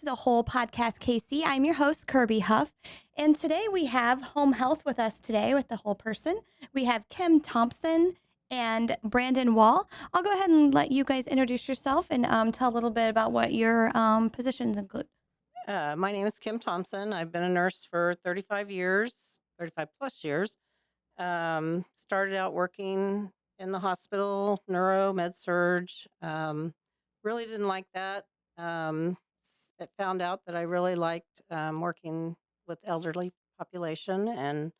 the Whole Podcast, Casey. I'm your host, Kirby Huff. And today we have home health with us today with the whole person. We have Kim Thompson and Brandon Wall. I'll go ahead and let you guys introduce yourself and tell a little bit about what your positions include. My name is Kim Thompson. I've been a nurse for 35 years, 35 plus years. Started out working in the hospital, neuro, med surge. Really didn't like that. I found out that I really liked working with elderly population and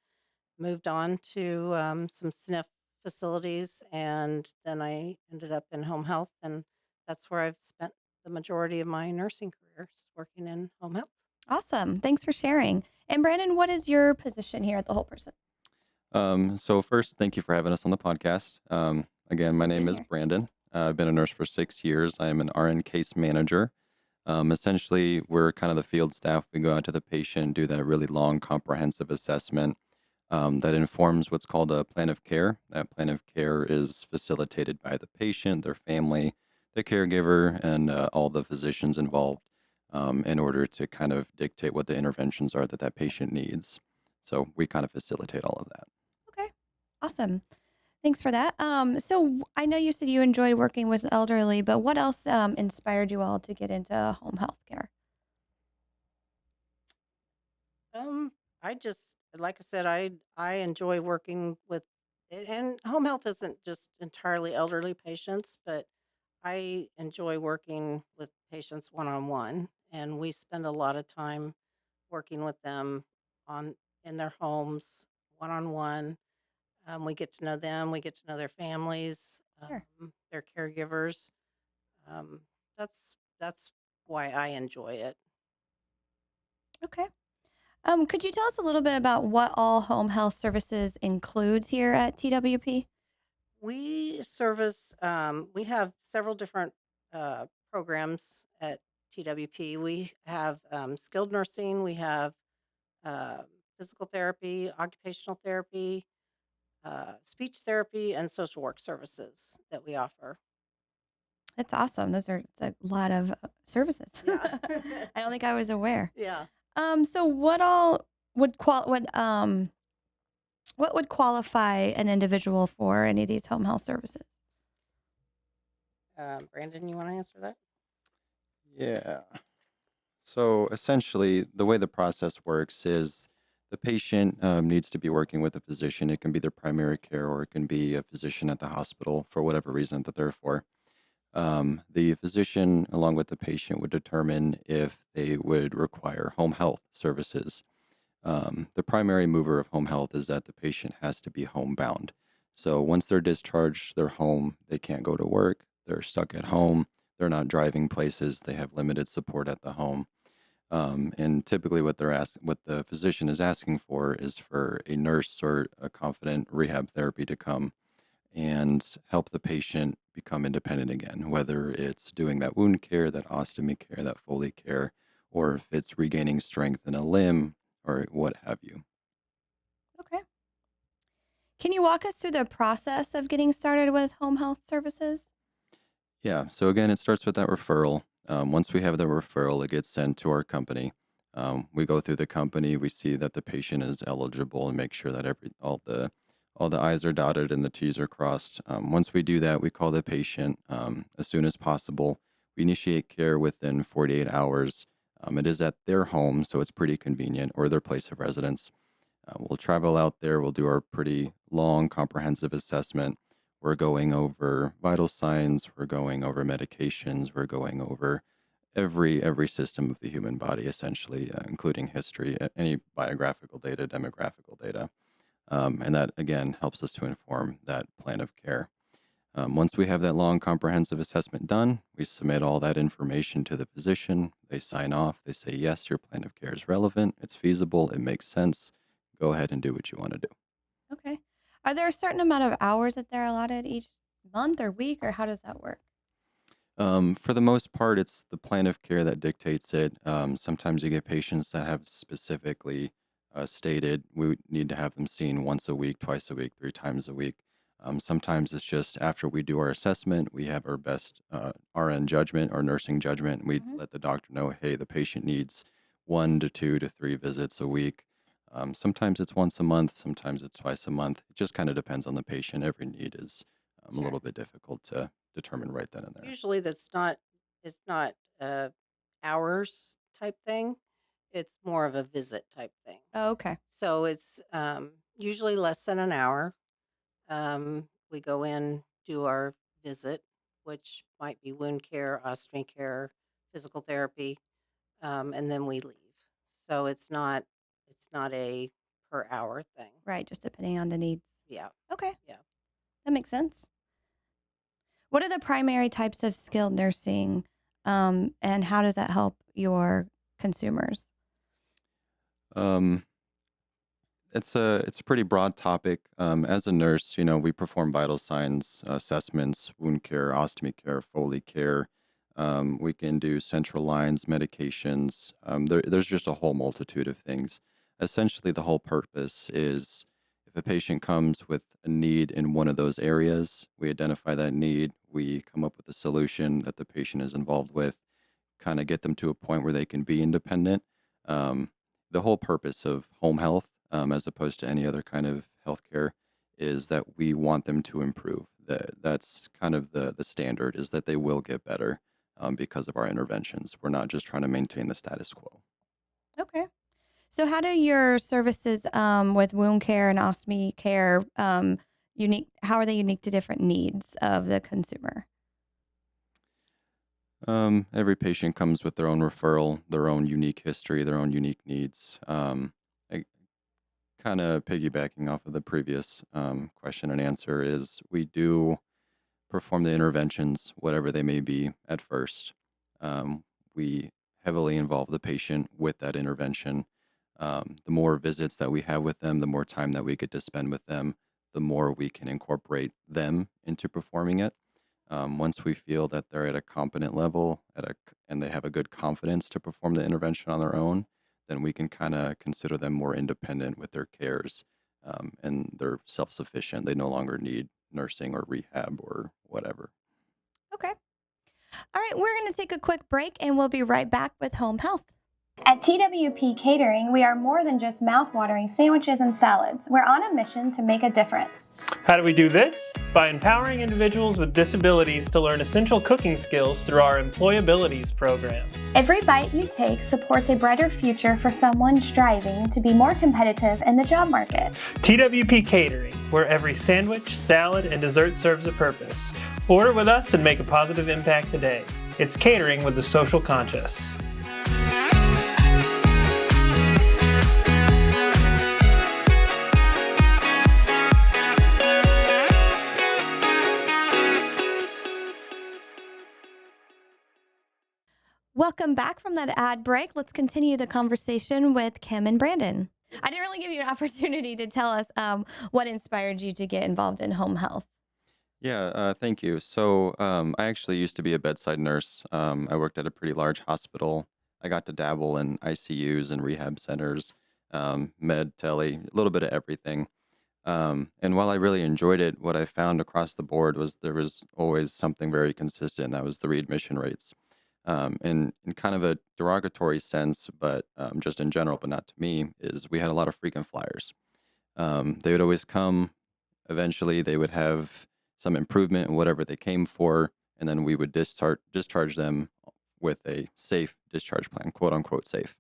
moved on to some SNF facilities. And then I ended up in home health. And that's where I've spent the majority of my nursing career, is working in home health. Awesome. Thanks for sharing. And Brandon, what is your position here at the whole person? So first, thank you for having us on the podcast. Again, Thanks my for name being is here. Brandon. I've been a nurse for 6 years. I am an RN case manager. Essentially, we're kind of the field staff. We go out to the patient, do that really long, comprehensive assessment that informs what's called a plan of care. That plan of care is facilitated by the patient, their family, the caregiver, and all the physicians involved in order to kind of dictate what the interventions are that that patient needs. So we kind of facilitate all of that. Okay. Awesome. Thanks for that. I know you said you enjoyed working with elderly, but what else inspired you all to get into home health care? Um, I just like I said, I enjoy working with and home health isn't just entirely elderly patients, but I enjoy working with patients one on one, and we spend a lot of time working with them on in their homes one on one. We get to know them, we get to know their families, Sure. their caregivers. Um, that's why I enjoy it. Okay. Could you tell us a little bit about what all home health services includes here at TWP? We have several different programs at TWP. We have skilled nursing, we have uh, physical therapy, occupational therapy, speech therapy, and social work services that we offer. That's awesome. It's a lot of services. Yeah. I don't think I was aware. Yeah. So what all would what would qualify an individual for any of these home health services? Brandon, you want to answer that? Yeah. So essentially, the way the process works is the patient needs to be working with a physician. It can be their primary care or it can be a physician at the hospital for whatever reason that they're for. The physician, along with the patient, would determine if they would require home health services. The primary mover of home health is that the patient has to be homebound. So once they're discharged, they're home, they can't go to work, they're stuck at home, they're not driving places, they have limited support at the home. And typically, what the physician is asking for is for a nurse or a confident rehab therapy to come and help the patient become independent again, whether it's doing that wound care, that ostomy care, that Foley care, or if it's regaining strength in a limb or what have you. Okay. Can you walk us through the process of getting started with home health services? Yeah. So again, it starts with that referral. Once we have the referral, it gets sent to our company. We go through the company. We see that the patient is eligible and make sure that all the I's are dotted and the T's are crossed. Once we do that, we call the patient as soon as possible. We initiate care within 48 hours. It is at their home, so it's pretty convenient, or their place of residence. We'll travel out there. We'll do our pretty long, comprehensive assessment. We're going over vital signs. We're going over medications. We're going over every system of the human body, essentially, including history, any biographical data, demographical data, and that again helps us to inform that plan of care. Once we have that long, comprehensive assessment done, we submit all that information to the physician. They sign off. They say, yes, your plan of care is relevant. It's feasible. It makes sense. Go ahead and do what you want to do. Okay. Are there a certain amount of hours that they're allotted each month or week, or how does that work? For the most part, it's the plan of care that dictates it. Sometimes you get patients that have specifically stated we need to have them seen once a week, twice a week, three times a week. Sometimes it's just after we do our assessment, we have our best RN judgment or nursing judgment. And we Hmm. let the doctor know, hey, the patient needs 1 to 2 to 3 visits a week. Sometimes it's once a month, sometimes it's twice a month. It just kind of depends on the patient. Every need is a Sure. little bit difficult to determine right then and there. Usually it's not hours type thing. It's more of a visit type thing. Oh, okay. So it's usually less than an hour. We go in, do our visit, which might be wound care, ostomy care, physical therapy, and then we leave. So it's not a per hour thing. Right. Just depending on the needs. Yeah, Okay. yeah. That makes sense. What are the primary types of skilled nursing, and how does that help your consumers? Um, it's a pretty broad topic. As a nurse, we perform vital signs assessments, wound care, ostomy care, Foley care. We can do central lines, medications. There's just a whole multitude of things. Essentially, the whole purpose is if a patient comes with a need in one of those areas, we identify that need, we come up with a solution that the patient is involved with, kind of get them to a point where they can be independent. Um, the whole purpose of home health, as opposed to any other kind of healthcare, is that we want them to improve. That's kind of the standard is that they will get better because of our interventions. We're not just trying to maintain the status quo. Okay. So, how do your services with wound care and ostomy care unique? How are they unique to different needs of the consumer? Every patient comes with their own referral, their own unique history, their own unique needs. Kind of piggybacking off of the previous question and answer is we do perform the interventions, whatever they may be, at first. We heavily involve the patient with that intervention. The more visits that we have with them, the more time that we get to spend with them, the more we can incorporate them into performing it. Once we feel that they're at a competent level, and they have a good confidence to perform the intervention on their own, then we can kind of consider them more independent with their cares, and they're self-sufficient. They no longer need nursing or rehab or whatever. Okay. All right. We're going to take a quick break, and we'll be right back with home health. At TWP Catering, we are more than just mouth-watering sandwiches and salads. We're on a mission to make a difference. How do we do this? By empowering individuals with disabilities to learn essential cooking skills through our Employabilities program. Every bite you take supports a brighter future for someone striving to be more competitive in the job market. TWP Catering, where every sandwich, salad, and dessert serves a purpose. Order with us and make a positive impact today. It's catering with the social conscious. Welcome back from that ad break. Let's continue the conversation with Kim and Brandon. I didn't really give you an opportunity to tell us what inspired you to get involved in home health. Yeah, thank you. So, I actually used to be a bedside nurse. I worked at a pretty large hospital. I got to dabble in ICUs and rehab centers, med, tele, a little bit of everything. And while I really enjoyed it, what I found across the board was there was always something very consistent. That was the readmission rates. In kind of a derogatory sense, but just in general, but not to me, is we had a lot of frequent flyers. They would always come. Eventually, they would have some improvement in whatever they came for, and then we would discharge them with a safe discharge plan, quote unquote safe.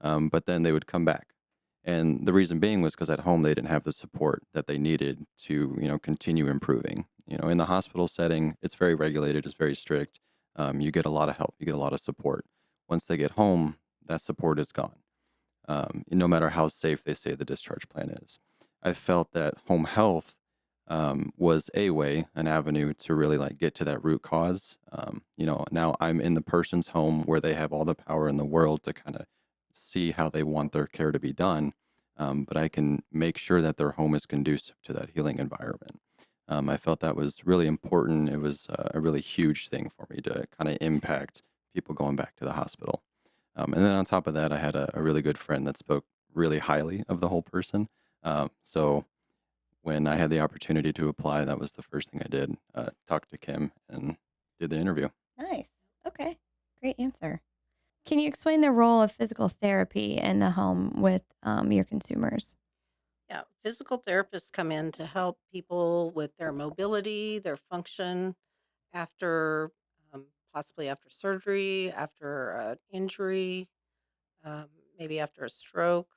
But then they would come back, and the reason being was because at home they didn't have the support that they needed to, continue improving. In the hospital setting, it's very regulated, it's very strict. You get a lot of help, you get a lot of support. Once they get home, that support is gone. No matter how safe they say the discharge plan is. I felt that home health was a way, an avenue to really like get to that root cause. Now I'm in the person's home where they have all the power in the world to kind of see how they want their care to be done. But I can make sure that their home is conducive to that healing environment. I felt that was really important. It was a really huge thing for me to kind of impact people going back to the hospital. And then on top of that, I had a really good friend that spoke really highly of the whole person. So when I had the opportunity to apply, that was the first thing I did. Talked to Kim and did the interview. Nice. Okay. Great answer. Can you explain the role of physical therapy in the home with your consumers? Yeah, physical therapists come in to help people with their mobility, their function after possibly after surgery, after an injury, um, maybe after a stroke,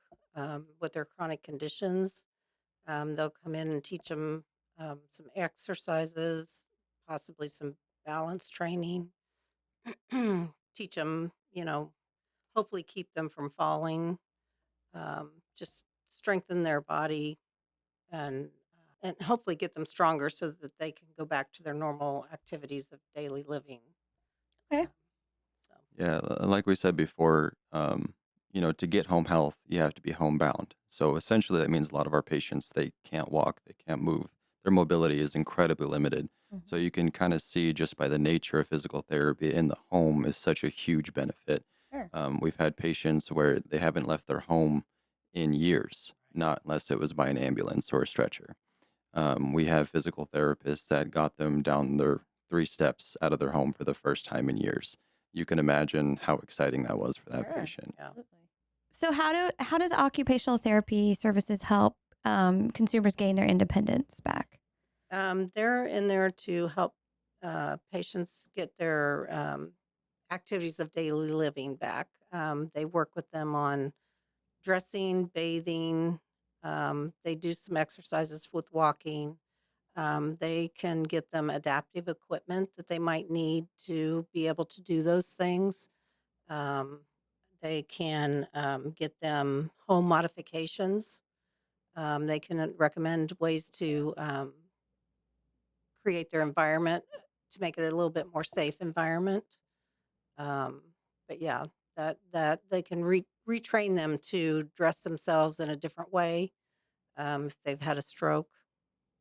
with their chronic conditions. They'll come in and teach them some exercises, possibly some balance training, teach them, hopefully keep them from falling, just strengthen their body and and hopefully get them stronger so that they can go back to their normal activities of daily living. Okay. Um, so Yeah, like we said before, to get home health, you have to be homebound. So essentially, that means a lot of our patients, they can't walk, they can't move. Their mobility is incredibly limited. So Mhm. you can kind of see just by the nature of physical therapy in the home is such a huge benefit. Sure. We've had patients where they haven't left their home in years, right, not unless it was by an ambulance or a stretcher. We have physical therapists that got them down their 3 steps out of their home for the first time in years. You can imagine how exciting that was for that Sure. patient. yeah. Absolutely. So how does occupational therapy services help consumers gain their independence back? They're in there to help patients get their activities of daily living back. They work with them on dressing, bathing. They do some exercises with walking. They can get them adaptive equipment that they might need to be able to do those things. Um, they can get them home modifications. They can recommend ways to create their environment to make it a little bit more safe environment. Um, but yeah, that they can retrain them to dress themselves in a different way if they've had a stroke,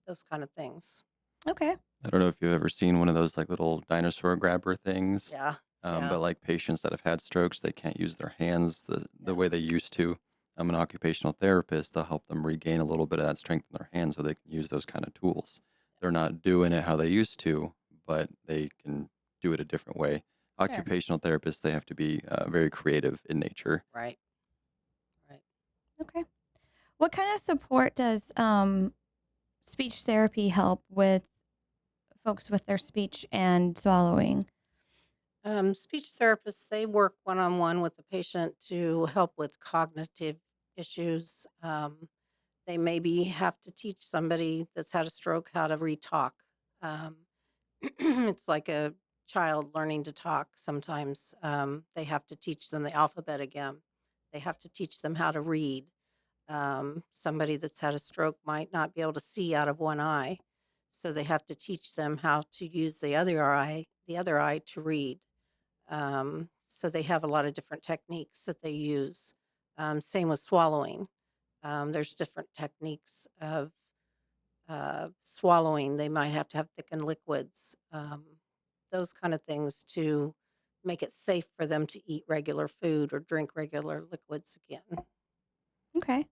those kind of things. Okay. I don't know if you've ever seen one of those like little dinosaur grabber things, Yeah, yeah, but like patients that have had strokes, they can't use their hands the yeah, way they used to. I'm an occupational therapist. They'll help them regain a little bit of that strength in their hands so they can use those kind of tools. They're not doing it how they used to, but they can do it a different way. Sure. Occupational therapists, they have to be very creative in nature. right, right. Okay. What kind of support does speech therapy help with folks with their speech and swallowing? Speech therapists, they work one on one with the patient to help with cognitive issues. They maybe have to teach somebody that's had a stroke how to re-talk. Um, it's like a child learning to talk sometimes. They have to teach them the alphabet again. They have to teach them how to read. Somebody that's had a stroke might not be able to see out of one eye, so they have to teach them how to use the other eye to read. So they have a lot of different techniques that they use. Same with swallowing. There's different techniques of swallowing. They might have to have thickened liquids, those kind of things to make it safe for them to eat regular food or drink regular liquids again. Okay.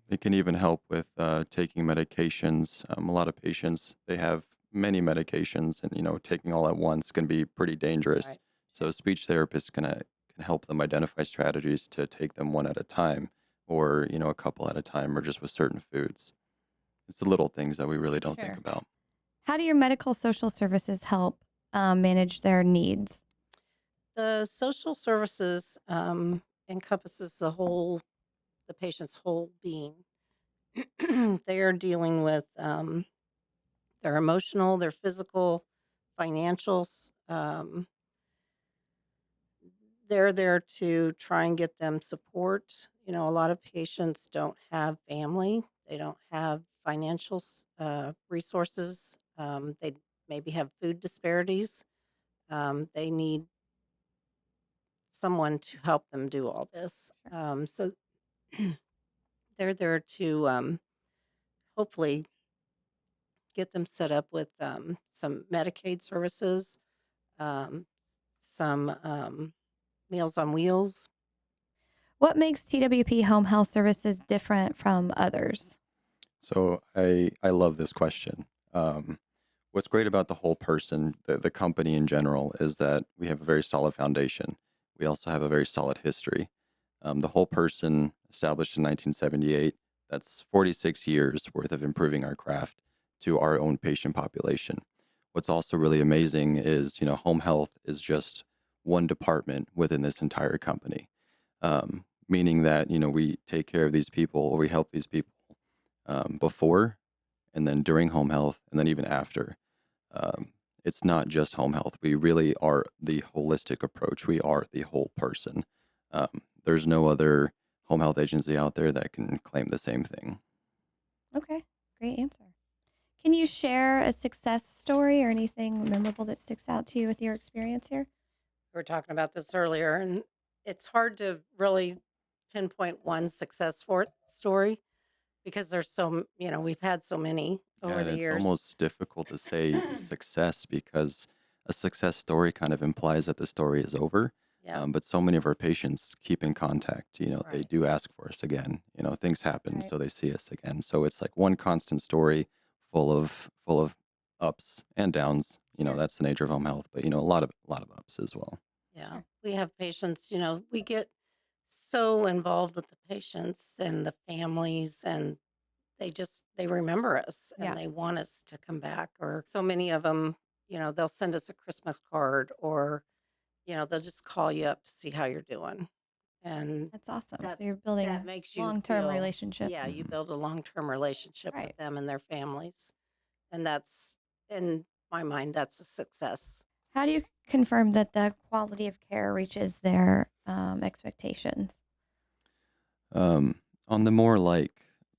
It can even help with taking medications. A lot of patients, they have many medications, and taking all at once can be pretty dangerous. Right. So speech therapists can help them identify strategies to take them one at a time, or a couple at a time, or just with certain foods. It's the little things that we really don't think Sure. about. How do your medical social services help manage their needs? The social services encompasses the patient's whole being. They are dealing with their emotional, their physical, financials. They're there to try and get them support. A lot of patients don't have family. They don't have financial resources. They maybe have food disparities. They need someone to help them do all this. So they're there to hopefully get them set up with some Medicaid services, um, some Meals on Wheels. What makes TWP Home Health Services different from others? So I love this question. Um, what's great about the whole person, the company in general, is that we have a very solid foundation. We also have a very solid history. The whole person, established in 1978, that's 46 years worth of improving our craft to our own patient population. What's also really amazing is, home health is just one department within this entire company, meaning that, we take care of these people or we help these people before and then during home health and then even after. Um, it's not just home health. We really are the holistic approach. We are the whole person. There's no other home health agency out there that can claim the same thing. Okay, great answer. Can you share a success story or anything memorable that sticks out to you with your experience here? We were talking about this earlier, and it's hard to really pinpoint one success story because there's we've had so many Yeah, over and the it's years. almost difficult to say success because a success story kind of implies that the story is over. Yeah, But so many of our patients keep in contact. They right. do ask for us again. Things happen, Right. so they see us again. So it's like one constant story, full of ups and downs. Sure. That's the nature of home health. But a lot of ups as well. Yeah. Sure. We have patients, we get so involved with the patients and the families, and they remember us and Yeah, they want us to come back. Or so many of them, they'll send us a Christmas card, or they'll just call you up to see how you're doing. And that's awesome. that So you're that building makes you long-term feel, relationships. yeah, you Mhm. build a long-term relationship with Right. them and their families. And that's, in my mind, that's a success. How do you confirm that the quality of care reaches their expectations? Um, on the more like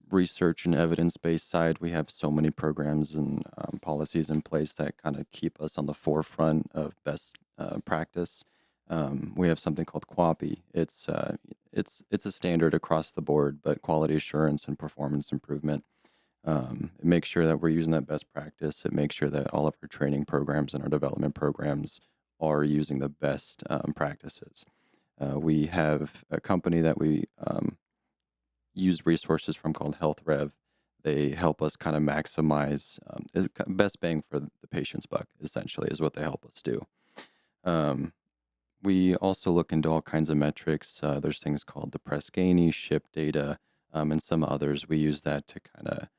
research and evidence-based side, we have so many programs and policies in place that kind of keep us on the forefront of best practice. We have something called QAPI. It's a standard across the board, but quality assurance and performance improvement. It makes sure that we're using that best practice. It makes sure that all of our training programs and our development programs are using the best practices. We have a company that we use resources from called Health Rev. They help us kind of maximize best bang for the patient's buck, essentially, is what they help us do. Um, we also look into all kinds of metrics. There's things called the Press Ganey, ship data, and some others. We use that to kind of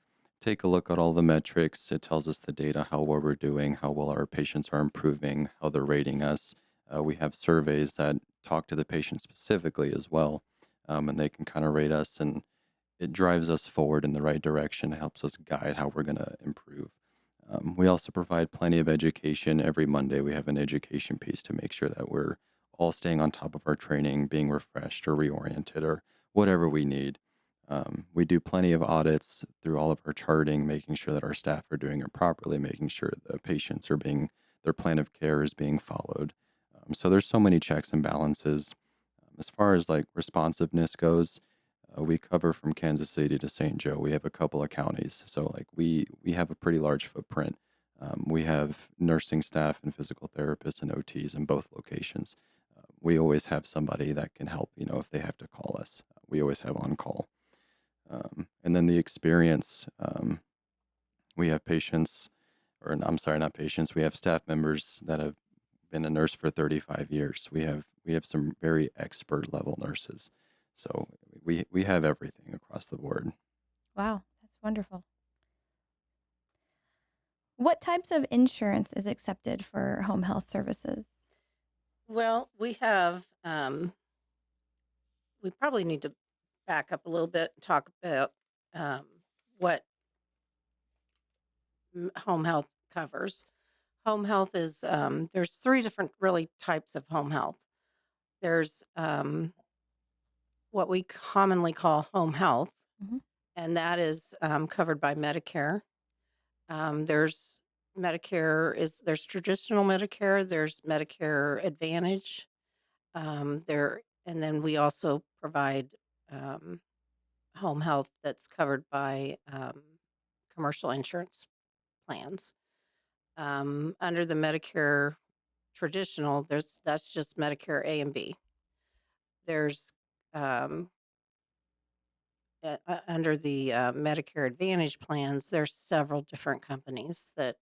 take a look at all the metrics. It tells us the data, how well we're doing, how well our patients are improving, how they're rating us. We have surveys that talk to the patient specifically as well, and they can kind of rate us, and it drives us forward in the right direction. It helps us guide how we're going to improve. We also provide plenty of education. Every Monday, we have an education piece to make sure that we're all staying on top of our training, being refreshed or reoriented or whatever we need. We do plenty of audits through all of our charting, making sure that our staff are doing it properly, making sure the patients are their plan of care is being followed. So there's so many checks and balances. As far as like responsiveness goes, we cover from Kansas City to St. Joe. We have a couple of counties, so like we have a pretty large footprint. We have nursing staff and physical therapists and OTs in both locations. We always have somebody that can help. If they have to call us, we always have on call. And then the experience. We have patients, or I'm sorry, not patients. We have staff members that have been a nurse for 35 years. We have some very expert level nurses. So we have everything across the board. Wow, that's wonderful. What types of insurance is accepted for home health services? Well, we probably need to back up a little bit and talk about um, what home health covers. Home health is, there's three different really types of home health. There's what we commonly call home health, Mhm. and that is covered by Medicare. There's there's traditional Medicare, there's Medicare Advantage, and then we also provide um, home health that's covered by commercial insurance plans. Under the Medicare traditional, that's just Medicare A and B. There's um, under the Medicare Advantage plans, there's several different companies that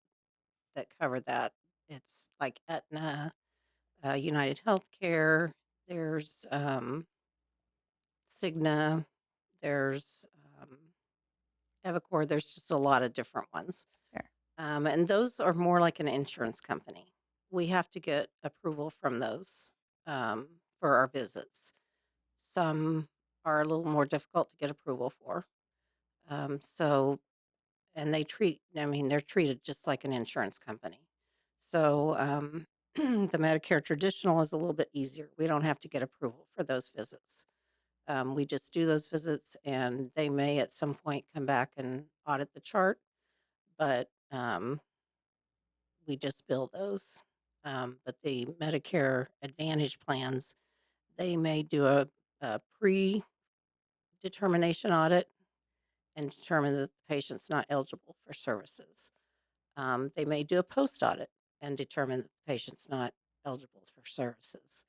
cover that. It's like Aetna, United Healthcare. There's Cigna. There's Evacor. There's just a lot of different ones. Sure. And those are more like an insurance company. We have to get approval from those for our visits. Some are a little more difficult to get approval for. So, and they're treated just like an insurance company. So, the Medicare traditional is a little bit easier. We don't have to get approval for those visits. We just do those visits, and they may at some point come back and audit the chart, but we just bill those. But the Medicare Advantage plans, they may do a pre-determination audit and determine that the patient's not eligible for services. They may do a post audit and determine that the patient's not eligible for services.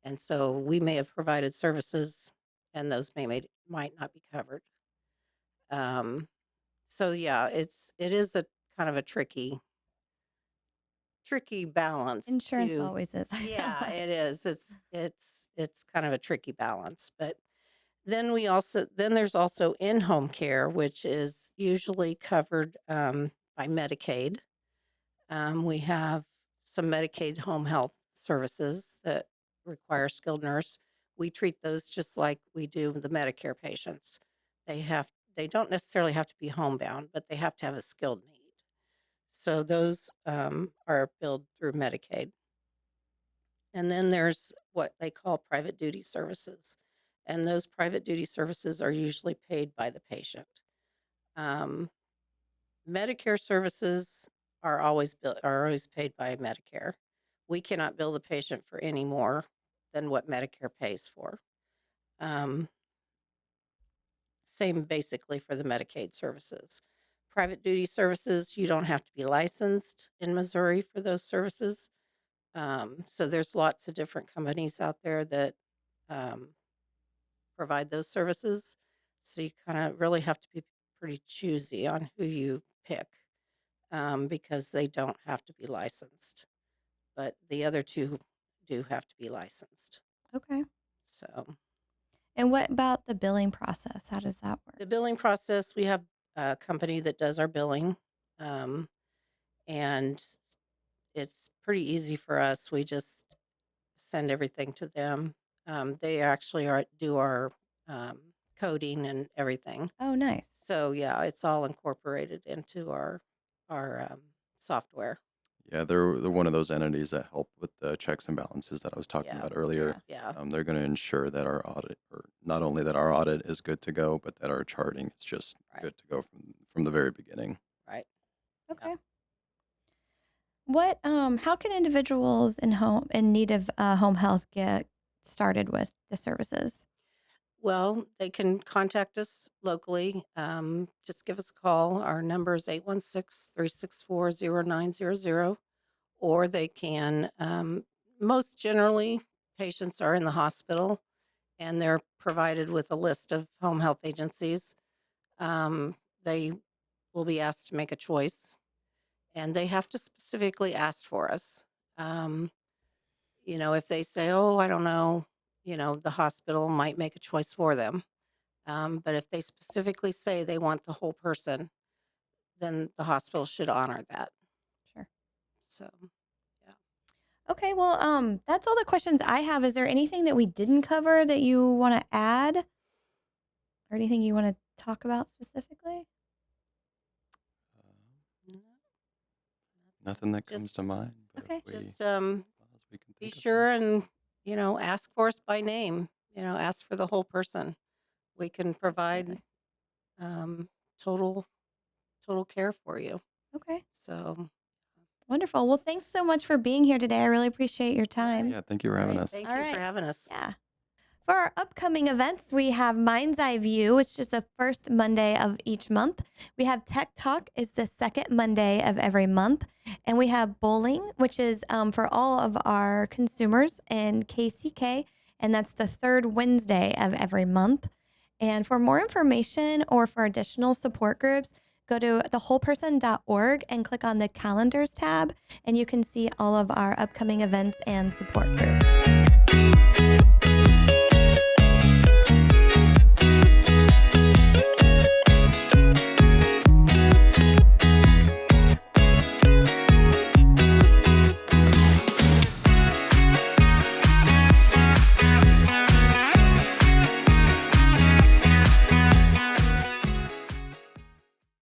And so we may have provided services and those might not be covered. So yeah, it is a kind of a tricky balance Insurance to always is. I feel yeah, like. it is. It's kind of a tricky balance. But then there's also in-home care, which is usually covered by Medicaid. We have some Medicaid home health services that require skilled nurse. We treat those just like we do the Medicare patients. They don't necessarily have to be homebound, but they have to have a skilled need. So those are billed through Medicaid. And then there's what they call private duty services. And those private duty services are usually paid by the patient. Um, Medicare services are always paid by Medicare. We cannot bill the patient for any more than what Medicare pays for. Um, Same basically for the Medicaid services. Private duty services, you don't have to be licensed in Missouri for those services. So there's lots of different companies out there that um, provide those services. So you kind of really have to be pretty choosy on who you pick because they don't have to be licensed. But the other two do have to be licensed. Okay. So And what about the billing process? How does that work? the billing process, we have a company that does our billing. Um, and it's pretty easy for us. We just send everything to them. They actually do our coding and everything. Oh, nice. So yeah, it's all incorporated into our software. Yeah, they're one of those entities that help with the checks and balances that I was talking Yeah. about earlier. Yeah, They're going to ensure that our audit, or not only that our audit is good to go, but that our charting is just Right. good to go from the very beginning. right. Okay. What how can individuals in need of home health get started with the services? Well, they can contact us locally. Just give us a call. Our number is 816-364-0900. Or they can, most generally, patients are in the hospital and they're provided with a list of home health agencies. They will be asked to make a choice and they have to specifically ask for us. If they say, oh, I don't know, the hospital might make a choice for them. But if they specifically say they want the whole person, then the hospital should honor that. Sure. So, yeah. Okay, well, that's all the questions I have. Is there anything that we didn't cover that you want to add or anything you want to talk about specifically? No, Nothing that comes to Just- mind. But Okay. if Just we can be think of sure things. and ask for us by name. Ask for the whole person. We can provide Absolutely. total care for you. Okay. So, Wonderful. Well, thanks so much for being here today. I really appreciate your time. Yeah, thank you for having right, us. thank All you for right. having us. Yeah. For our upcoming events, we have Mind's Eye View, which is the first Monday of each month. We have Tech Talk is the second Monday of every month. And we have bowling, which is for all of our consumers in KCK. And that's the third Wednesday of every month. And for more information or for additional support groups, go to thewholeperson.org and click on the calendars tab, and you can see all of our upcoming events and support groups.